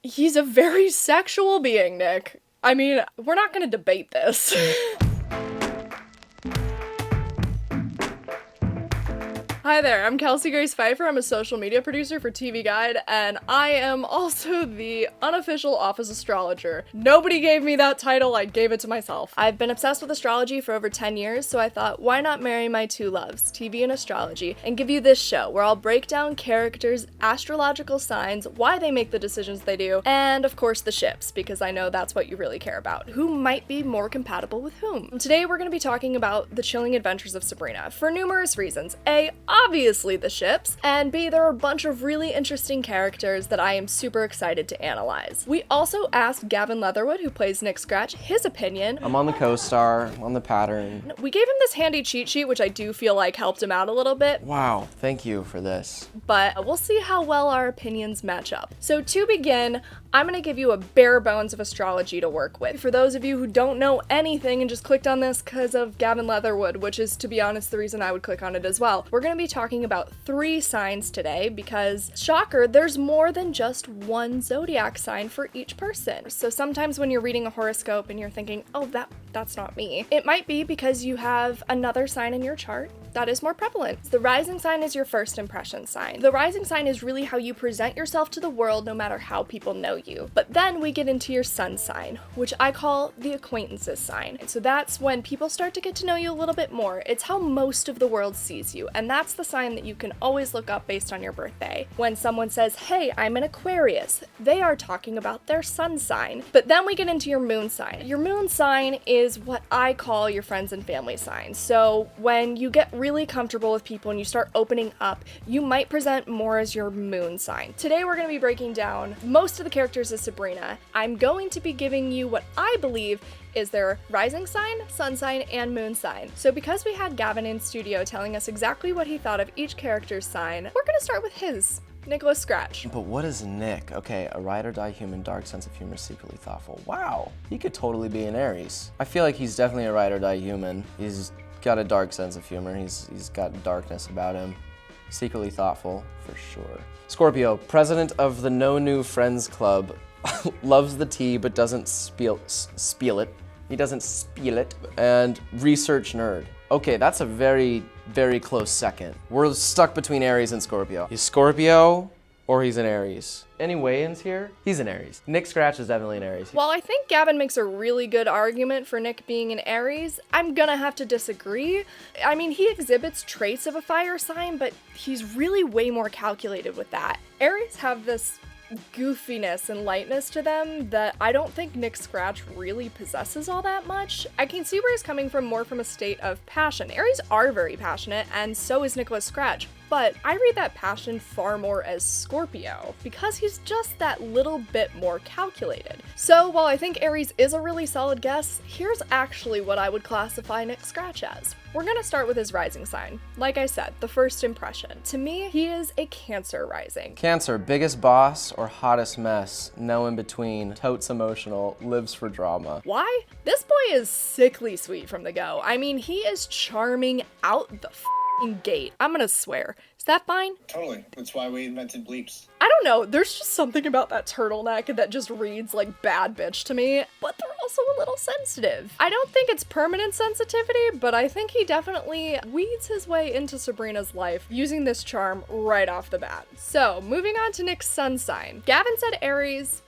He's a very sexual being, Nick. I mean, we're not gonna debate this. Hi there, I'm Kelsey Grace Pfeiffer. I'm a social media producer for TV Guide, and I am also the unofficial office astrologer. Nobody gave me that title, I gave it to myself. I've been obsessed with astrology for over 10 years, so I thought, why not marry my two loves, TV and astrology, and give you this show where I'll break down characters, astrological signs, why they make the decisions they do, and of course the ships, because I know that's what you really care about. Who might be more compatible with whom? Today we're going to be talking about the chilling adventures of Sabrina, for numerous reasons. A, obviously the ships, and B, there are a bunch of really interesting characters that I am super excited to analyze. We also asked Gavin Leatherwood, who plays Nick Scratch, his opinion. I'm on the co-star, on the pattern. We gave him this handy cheat sheet, which I do feel like helped him out a little bit. Wow, thank you for this. But we'll see how well our opinions match up. So to begin, I'm gonna give you a bare bones of astrology to work with. For those of you who don't know anything and just clicked on this because of Gavin Leatherwood, which is, to be honest, the reason I would click on it as well, we're gonna be talking about 3 signs today because, shocker, there's more than just one zodiac sign for each person. So sometimes when you're reading a horoscope and you're thinking, oh, that's not me, it might be because you have another sign in your chart that is more prevalent. The rising sign is your first impression sign. The rising sign is really how you present yourself to the world no matter how people know you. But then we get into your sun sign, which I call the acquaintances sign. And so that's when people start to get to know you a little bit more. It's how most of the world sees you, and that's the sign that you can always look up based on your birthday. When someone says, hey, I'm an Aquarius, they are talking about their sun sign. But then we get into your moon sign. Your moon sign is what I call your friends and family sign. So when you get really comfortable with people and you start opening up, you might present more as your moon sign. Today we're going to be breaking down most of the characters of Sabrina. I'm going to be giving you what I believe is their rising sign, sun sign, and moon sign. So because we had Gavin in studio telling us exactly what he thought of each character's sign, we're going to start with his. Nicholas Scratch. But what is Nick? Okay, a ride or die human, dark sense of humor, secretly thoughtful. Wow, he could totally be an Aries. I feel like he's definitely a ride or die human. He's got a dark sense of humor. He's got darkness about him. Secretly thoughtful, for sure. Scorpio, president of the No New Friends Club, loves the tea but doesn't spiel it. He doesn't spiel it. And research nerd. Okay, that's a very, very close second. We're stuck between Aries and Scorpio. He's Scorpio or he's an Aries. Any weigh-ins here? He's an Aries. Nick Scratch is definitely an Aries. While I think Gavin makes a really good argument for Nick being an Aries, I'm gonna have to disagree. I mean, he exhibits traits of a fire sign, but he's really way more calculated with that. Aries have this goofiness and lightness to them that I don't think Nick Scratch really possesses all that much. I can see where he's coming from more from a state of passion. Aries are very passionate, and so is Nicholas Scratch, but I read that passion far more as Scorpio, because he's just that little bit more calculated. So while I think Aries is a really solid guess, here's actually what I would classify Nick Scratch as. We're gonna start with his rising sign. Like I said, the first impression. To me, he is a Cancer rising. Cancer, biggest boss or hottest mess, no in between, totes emotional, lives for drama. Why? This boy is sickly sweet from the go. I mean, he is charming out the f***ing gate. I'm gonna swear. Is that fine? Totally. That's why we invented bleeps. I don't know, there's just something about that turtleneck that just reads like bad bitch to me, but they're also a little sensitive. I don't think it's permanent sensitivity, but I think he definitely weeds his way into Sabrina's life using this charm right off the bat. So, moving on to Nick's sun sign. Gavin said Aries.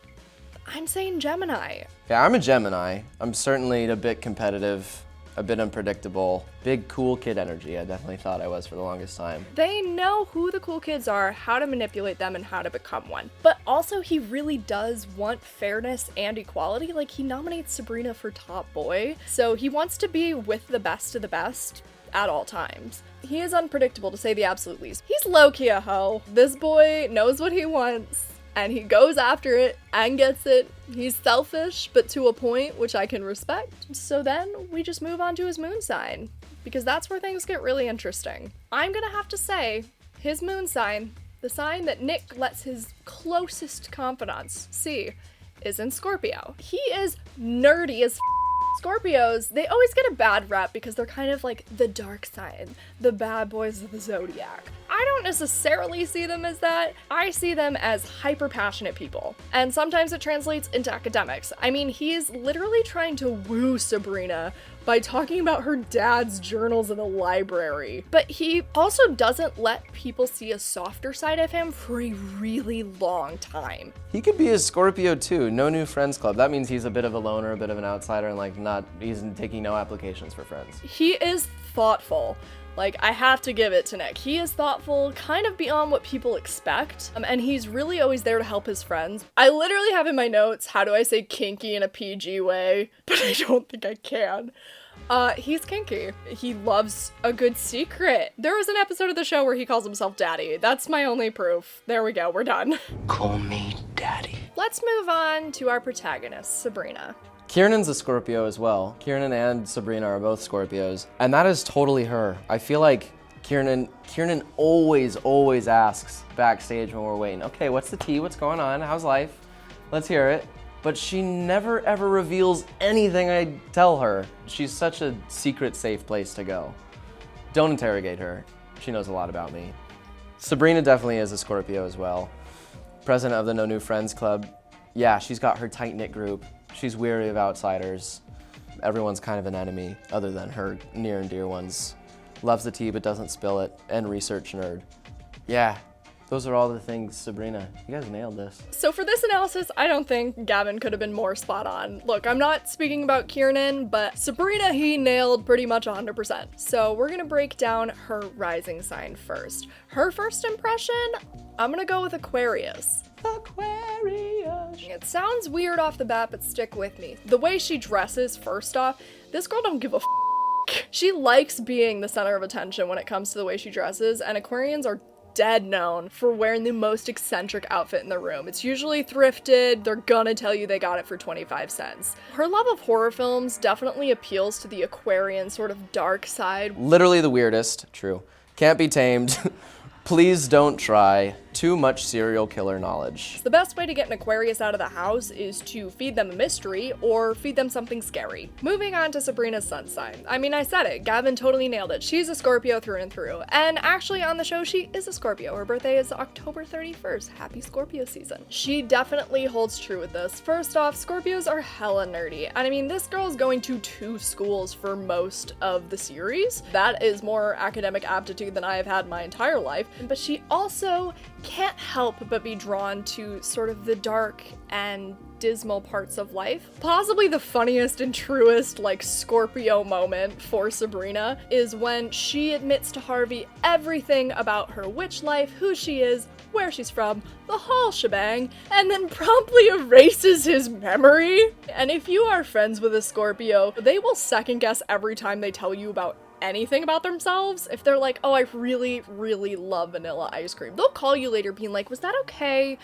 I'm saying Gemini. Yeah, I'm a Gemini. I'm certainly a bit competitive, a bit unpredictable. Big cool kid energy. I definitely thought I was for the longest time. They know who the cool kids are, how to manipulate them, and how to become one. But also, he really does want fairness and equality. Like, he nominates Sabrina for top boy, so he wants to be with the best of the best at all times. He is unpredictable, to say the absolute least. He's low-key a hoe. This boy knows what he wants, and he goes after it and gets it. He's selfish, but to a point, which I can respect. So then we just move on to his moon sign, because that's where things get really interesting. I'm gonna have to say, his moon sign, the sign that Nick lets his closest confidants see, is in Scorpio. He is nerdy as Scorpios, they always get a bad rep because they're kind of like the dark side, the bad boys of the zodiac. I don't necessarily see them as that. I see them as hyper-passionate people. And sometimes it translates into academics. I mean, he's literally trying to woo Sabrina by talking about her dad's journals in the library. But he also doesn't let people see a softer side of him for a really long time. He could be a Scorpio too. No new friends club. That means he's a bit of a loner, a bit of an outsider, and like he's taking no applications for friends. He is thoughtful. Like, I have to give it to Nick. He is thoughtful, kind of beyond what people expect, and he's really always there to help his friends. I literally have in my notes, how do I say kinky in a PG way? But I don't think I can. He's kinky. He loves a good secret. There was an episode of the show where he calls himself Daddy. That's my only proof. There we go, we're done. Call me Daddy. Let's move on to our protagonist, Sabrina. Kieran's a Scorpio as well. Kieran and Sabrina are both Scorpios, and that is totally her. I feel like Kieran always asks backstage when we're waiting, okay, what's the tea? What's going on? How's life? Let's hear it. But she never ever reveals anything I tell her. She's such a secret, safe place to go. Don't interrogate her. She knows a lot about me. Sabrina definitely is a Scorpio as well. President of the No New Friends Club. Yeah, she's got her tight-knit group. She's weary of outsiders. Everyone's kind of an enemy, other than her near and dear ones. Loves the tea but doesn't spill it, and research nerd. Yeah, those are all the things, Sabrina. You guys nailed this. So for this analysis, I don't think Gavin could have been more spot on. Look, I'm not speaking about Kieran, but Sabrina he nailed pretty much 100%. So we're gonna break down her rising sign first. Her first impression, I'm gonna go with Aquarius. Aquarius. It sounds weird off the bat, but stick with me. The way she dresses, first off, this girl don't give a She likes being the center of attention when it comes to the way she dresses, and Aquarians are dead known for wearing the most eccentric outfit in the room. It's usually thrifted, they're gonna tell you they got it for 25 cents. Her love of horror films definitely appeals to the Aquarian sort of dark side. Literally the weirdest, true. Can't be tamed. Please don't try. Too much serial killer knowledge. The best way to get an Aquarius out of the house is to feed them a mystery or feed them something scary. Moving on to Sabrina's sun sign. I mean, I said it. Gavin totally nailed it. She's a Scorpio through and through. And actually on the show, she is a Scorpio. Her birthday is October 31st. Happy Scorpio season. She definitely holds true with this. First off, Scorpios are hella nerdy. And I mean, this girl is going to 2 schools for most of the series. That is more academic aptitude than I have had my entire life. But she also can't help but be drawn to sort of the dark and dismal parts of life. Possibly the funniest and truest like Scorpio moment for Sabrina is when she admits to Harvey everything about her witch life, who she is, where she's from, the whole shebang, and then promptly erases his memory. And if you are friends with a Scorpio, they will second guess every time they tell you about anything about themselves. If they're like, oh, I really, really love vanilla ice cream, they'll call you later being like, was that okay?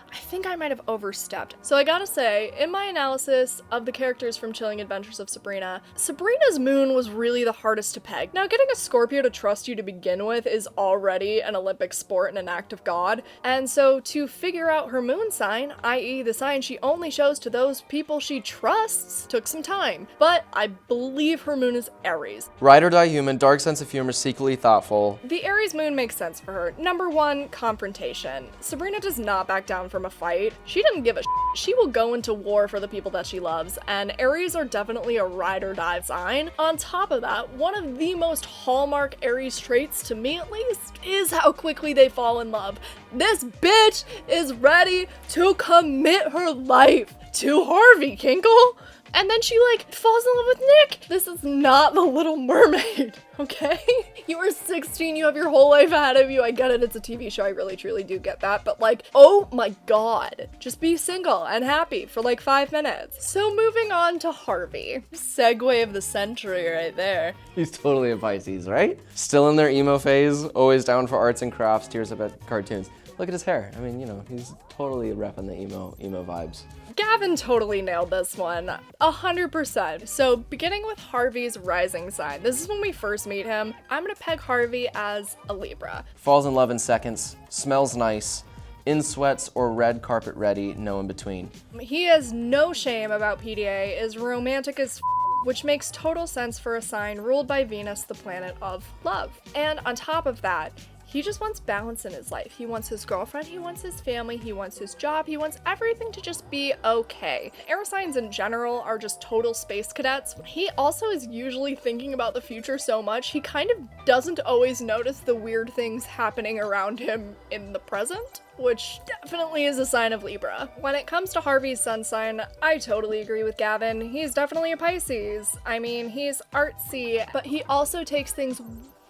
I think I might have overstepped. So I gotta say, in my analysis of the characters from Chilling Adventures of Sabrina, Sabrina's moon was really the hardest to peg. Now, getting a Scorpio to trust you to begin with is already an Olympic sport and an act of God. And so to figure out her moon sign, i.e. the sign she only shows to those people she trusts, took some time. But I believe her moon is Aries. Ride or die human, dark sense of humor, secretly thoughtful. The Aries moon makes sense for her. Number 1, confrontation. Sabrina does not back down from a fight. She doesn't give a She will go into war for the people that she loves, and Aries are definitely a ride or die sign. On top of that, one of the most hallmark Aries traits, to me at least, is how quickly they fall in love. This bitch is ready to commit her life to Harvey, Kinkle. And then she, like, falls in love with Nick. This is not The Little Mermaid, okay? You are 16, you have your whole life ahead of you. I get it, it's a TV show, I really, truly do get that. But, like, oh my god. Just be single and happy for, like, 5 minutes. So moving on to Harvey. Segue of the century right there. He's totally a Pisces, right? Still in their emo phase, always down for arts and crafts, tears up at cartoons. Look at his hair. I mean, you know, he's totally repping the emo vibes. Gavin totally nailed this one, 100%. So beginning with Harvey's rising sign, this is when we first meet him. I'm gonna peg Harvey as a Libra. Falls in love in seconds, smells nice, in sweats or red carpet ready, no in between. He has no shame about PDA, is romantic as which makes total sense for a sign ruled by Venus, the planet of love. And on top of that, He just wants balance in his life. He wants his girlfriend, he wants his family, he wants his job, he wants everything to just be okay. Air signs in general are just total space cadets. He also is usually thinking about the future so much, he kind of doesn't always notice the weird things happening around him in the present, which definitely is a sign of Libra. When it comes to Harvey's sun sign, I totally agree with Gavin. He's definitely a Pisces. I mean, he's artsy, but he also takes things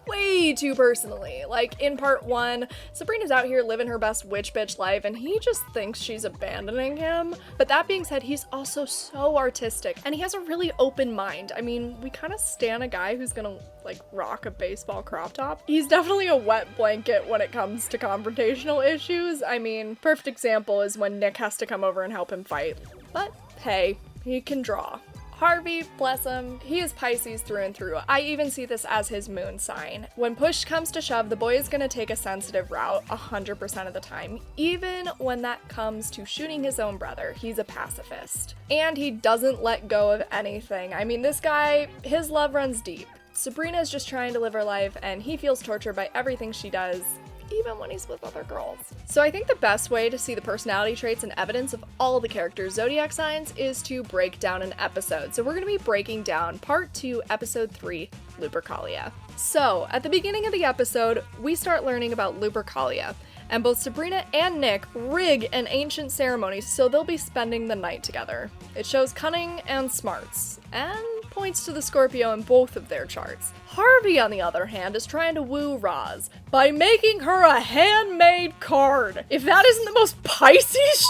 way too personally. Like in part 1, Sabrina's out here living her best witch bitch life and he just thinks she's abandoning him. But that being said, he's also so artistic and he has a really open mind. I mean, we kind of stan a guy who's gonna like rock a baseball crop top. He's definitely a wet blanket when it comes to confrontational issues. I mean, perfect example is when Nick has to come over and help him fight. But hey, he can draw. Harvey, bless him, he is Pisces through and through. I even see this as his moon sign. When push comes to shove, the boy is gonna take a sensitive route 100% of the time. Even when that comes to shooting his own brother, he's a pacifist. And he doesn't let go of anything. I mean, this guy, his love runs deep. Sabrina is just trying to live her life and he feels tortured by everything she does, even when he's with other girls. So I think the best way to see the personality traits and evidence of all the characters' zodiac signs is to break down an episode. So we're going to be breaking down part 2, episode 3, Lupercalia. So at the beginning of the episode, we start learning about Lupercalia, and both Sabrina and Nick rig an ancient ceremony so they'll be spending the night together. It shows cunning and smarts, and points to the Scorpio in both of their charts. Harvey, on the other hand, is trying to woo Roz by making her a handmade card. If that isn't the most Pisces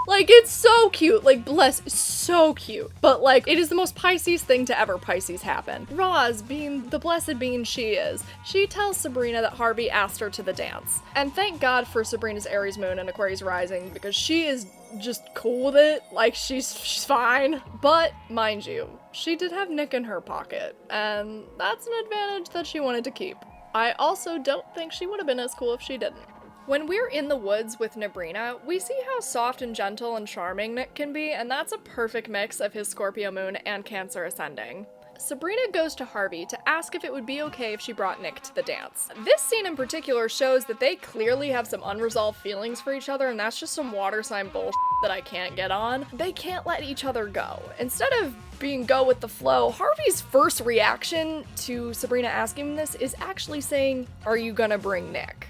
like, it's so cute. Like, bless, so cute. But, like, it is the most Pisces thing to ever Pisces happen. Roz, being the blessed being she is, she tells Sabrina that Harvey asked her to the dance. And thank God for Sabrina's Aries moon and Aquarius rising, because she is just cool with it. Like, she's fine. But, mind you, she did have Nick in her pocket, and that's an advantage that she wanted to keep. I also don't think she would have been as cool if she didn't. When we're in the woods with Sabrina, we see how soft and gentle and charming Nick can be, and that's a perfect mix of his Scorpio moon and Cancer ascending. Sabrina goes to Harvey to ask if it would be okay if she brought Nick to the dance. This scene in particular shows that they clearly have some unresolved feelings for each other, and that's just some water sign bullshit that I can't get on. They can't let each other go. Instead of being go with the flow, Harvey's first reaction to Sabrina asking him this is actually saying, "Are you gonna bring Nick?"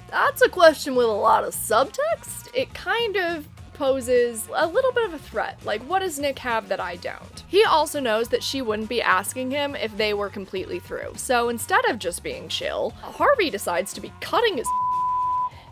That's a question with a lot of subtext. It kind of poses a little bit of a threat, like what does Nick have that I don't? He also knows that she wouldn't be asking him if they were completely through, so instead of just being chill, Harvey decides to be cutting his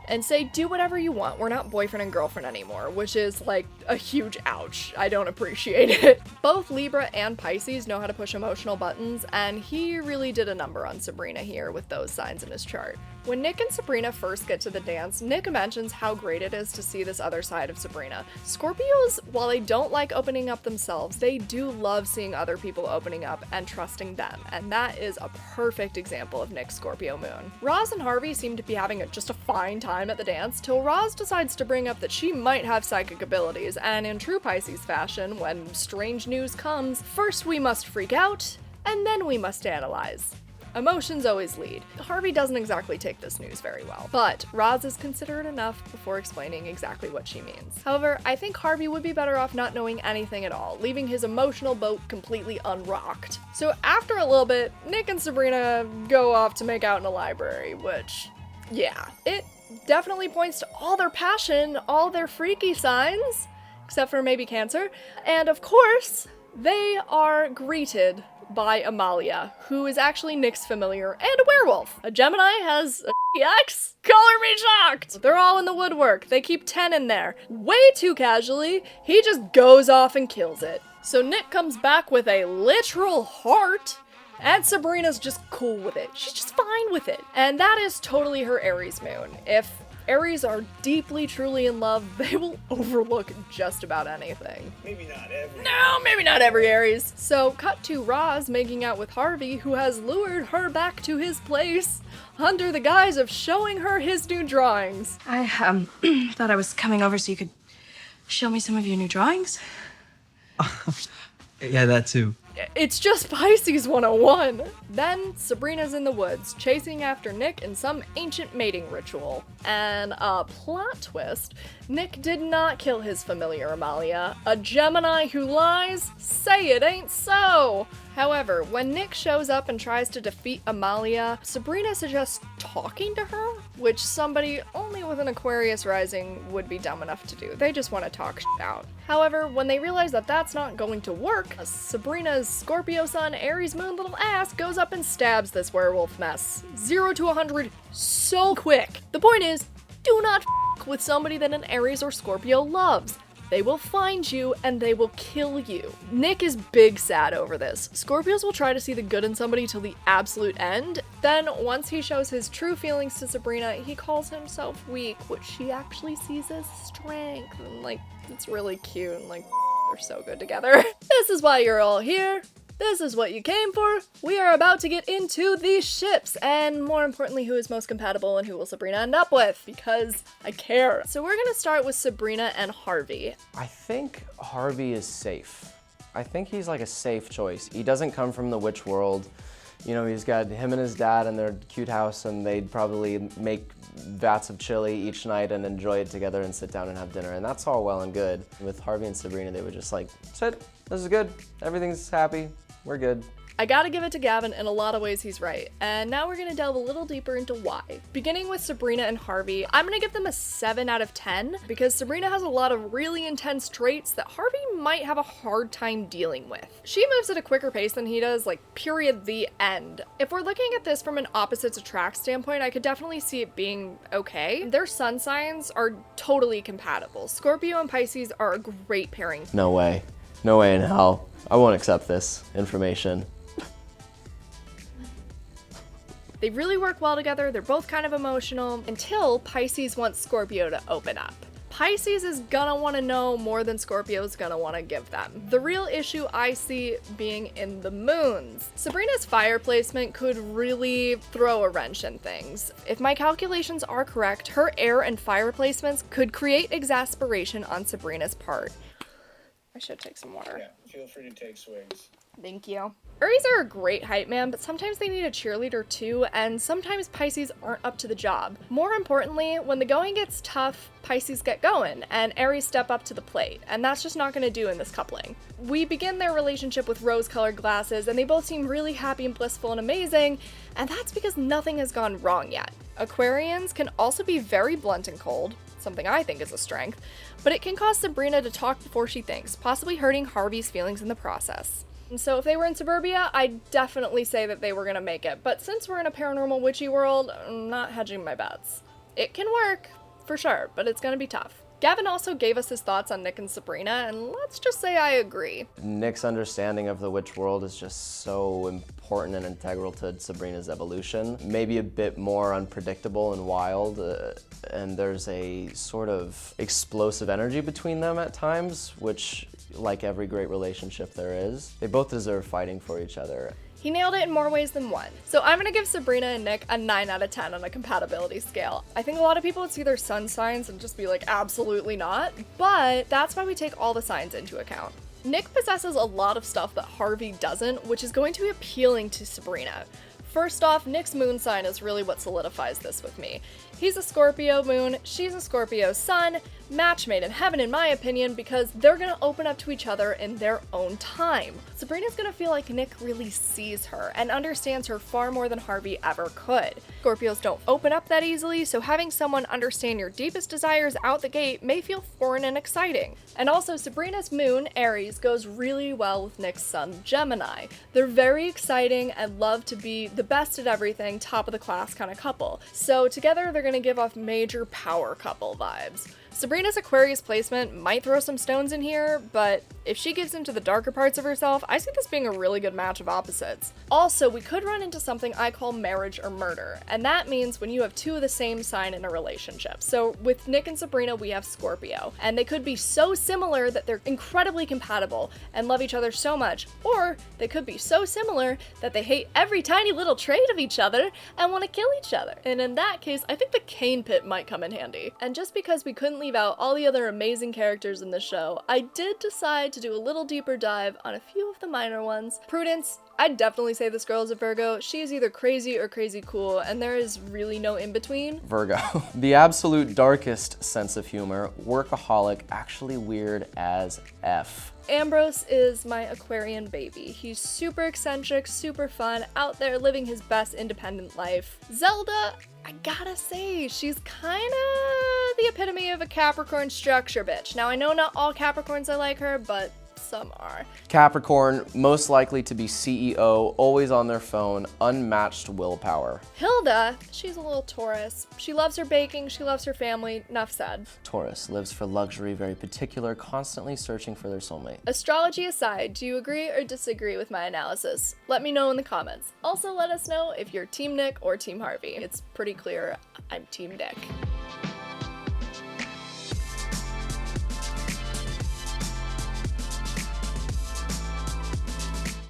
and say, do whatever you want, we're not boyfriend and girlfriend anymore, which is like a huge ouch. I don't appreciate it. Both Libra and Pisces know how to push emotional buttons, and he really did a number on Sabrina here with those signs in his chart. When Nick and Sabrina first get to the dance, Nick mentions how great it is to see this other side of Sabrina. Scorpios, while they don't like opening up themselves, they do love seeing other people opening up and trusting them, and that is a perfect example of Nick's Scorpio moon. Roz and Harvey seem to be having just a fine time at the dance, till Roz decides to bring up that she might have psychic abilities, and in true Pisces fashion, when strange news comes, first we must freak out, and then we must analyze. Emotions always lead. Harvey doesn't exactly take this news very well, but Roz is considerate enough before explaining exactly what she means. However, I think Harvey would be better off not knowing anything at all, leaving his emotional boat completely unrocked. So after a little bit, Nick and Sabrina go off to make out in a library, which, yeah, it definitely points to all their passion, all their freaky signs, except for maybe Cancer, and of course, they are greeted by Amalia, who is actually Nick's familiar and a werewolf. A Gemini has a ex? Color me shocked! They're all in the woodwork. They keep 10 in there. Way too casually, he just goes off and kills it. So Nick comes back with a literal heart, and Sabrina's just cool with it. She's just fine with it. And that is totally her Aries moon. If Aries are deeply, truly in love, they will overlook just about anything. Maybe not every. No, maybe not every Aries. So, cut to Roz making out with Harvey, who has lured her back to his place under the guise of showing her his new drawings. I, thought I was coming over so you could show me some of your new drawings. Yeah, that too. It's just Pisces 101. Then Sabrina's in the woods, chasing after Nick in some ancient mating ritual. And a plot twist, Nick did not kill his familiar Amalia. A Gemini who lies? Say it ain't so! However, when Nick shows up and tries to defeat Amalia, Sabrina suggests talking to her, which somebody only with an Aquarius rising would be dumb enough to do. They just want to talk shit out. However, when they realize that that's not going to work, Sabrina's Scorpio sun, Aries moon little ass goes up and stabs this werewolf mess. 0 to 100 so quick. The point is, do not f with somebody that an Aries or Scorpio loves. They will find you and they will kill you. Nick is big sad over this. Scorpios will try to see the good in somebody till the absolute end. Then, once he shows his true feelings to Sabrina, he calls himself weak, which she actually sees as strength. And like, it's really cute and like, they're so good together. This is why you're all here. This is what you came for. We are about to get into these ships, and more importantly, who is most compatible and who will Sabrina end up with, because I care. So we're gonna start with Sabrina and Harvey. I think Harvey is safe. I think he's like a safe choice. He doesn't come from the witch world. You know, he's got him and his dad in their cute house, and they'd probably make vats of chili each night and enjoy it together and sit down and have dinner, and that's all well and good. With Harvey and Sabrina, they would just like, sit, this is good, everything's happy, we're good. I gotta give it to Gavin, in a lot of ways he's right. And now we're gonna delve a little deeper into why. Beginning with Sabrina and Harvey, I'm gonna give them a 7 out of 10 because Sabrina has a lot of really intense traits that Harvey might have a hard time dealing with. She moves at a quicker pace than he does, like period, the end. If we're looking at this from an opposites attract standpoint, I could definitely see it being okay. Their sun signs are totally compatible. Scorpio and Pisces are a great pairing. No way. No way in hell. I won't accept this information. They really work well together, they're both kind of emotional, until Pisces wants Scorpio to open up. Pisces is gonna wanna know more than Scorpio's gonna wanna give them. The real issue I see being in the moons. Sabrina's fire placement could really throw a wrench in things. If my calculations are correct, her air and fire placements could create exasperation on Sabrina's part. I should take some water. Yeah, feel free to take swigs. Thank you. Aries are a great hype man, but sometimes they need a cheerleader too, and sometimes Pisces aren't up to the job. More importantly, when the going gets tough, Pisces get going, and Aries step up to the plate, and that's just not gonna do in this coupling. We begin their relationship with rose-colored glasses, and they both seem really happy and blissful and amazing, and that's because nothing has gone wrong yet. Aquarians can also be very blunt and cold, something I think is a strength, but it can cause Sabrina to talk before she thinks, possibly hurting Harvey's feelings in the process. And so if they were in suburbia, I'd definitely say that they were gonna make it, but since we're in a paranormal witchy world, I'm not hedging my bets. It can work, for sure, but it's gonna be tough. Gavin also gave us his thoughts on Nick and Sabrina, and let's just say I agree. Nick's understanding of the witch world is just so important and integral to Sabrina's evolution. Maybe a bit more unpredictable and wild, and there's a sort of explosive energy between them at times, which, like every great relationship there is, they both deserve fighting for each other. He nailed it in more ways than one. So I'm gonna give Sabrina and Nick a 9 out of 10 on a compatibility scale. I think a lot of people would see their sun signs and just be like, absolutely not, but that's why we take all the signs into account. Nick possesses a lot of stuff that Harvey doesn't, which is going to be appealing to Sabrina. First off, Nick's moon sign is really what solidifies this with me. He's a Scorpio moon, she's a Scorpio sun, match made in heaven in my opinion, because they're gonna open up to each other in their own time. Sabrina's gonna feel like Nick really sees her and understands her far more than Harvey ever could. Scorpios don't open up that easily, so having someone understand your deepest desires out the gate may feel foreign and exciting. And also, Sabrina's moon, Aries, goes really well with Nick's sun, Gemini. They're very exciting and love to be the best at everything, top of the class kind of couple. So together they're gonna give off major power couple vibes. Sabrina's Aquarius placement might throw some stones in here, but if she gives into the darker parts of herself, I see this being a really good match of opposites. Also, we could run into something I call marriage or murder, and that means when you have two of the same sign in a relationship. So with Nick and Sabrina, we have Scorpio, and they could be so similar that they're incredibly compatible and love each other so much, or they could be so similar that they hate every tiny little trait of each other and want to kill each other. And in that case, I think the cane pit might come in handy. And just because we couldn't leave leave out all the other amazing characters in the show, I did decide to do a little deeper dive on a few of the minor ones. Prudence, I'd definitely say this girl is a Virgo. She is either crazy or crazy cool, and there is really no in-between. Virgo. The absolute darkest sense of humor, workaholic, actually weird as F. Ambrose is my Aquarian baby. He's super eccentric, super fun, out there living his best independent life. Zelda, I gotta say, she's kinda the epitome of a Capricorn structure bitch. Now I know not all Capricorns are like her, but some are. Capricorn, most likely to be CEO, always on their phone, unmatched willpower. Hilda, she's a little Taurus. She loves her baking, she loves her family, enough said. Taurus, lives for luxury, very particular, constantly searching for their soulmate. Astrology aside, do you agree or disagree with my analysis? Let me know in the comments. Also let us know if you're Team Nick or Team Harvey. It's pretty clear I'm Team Nick.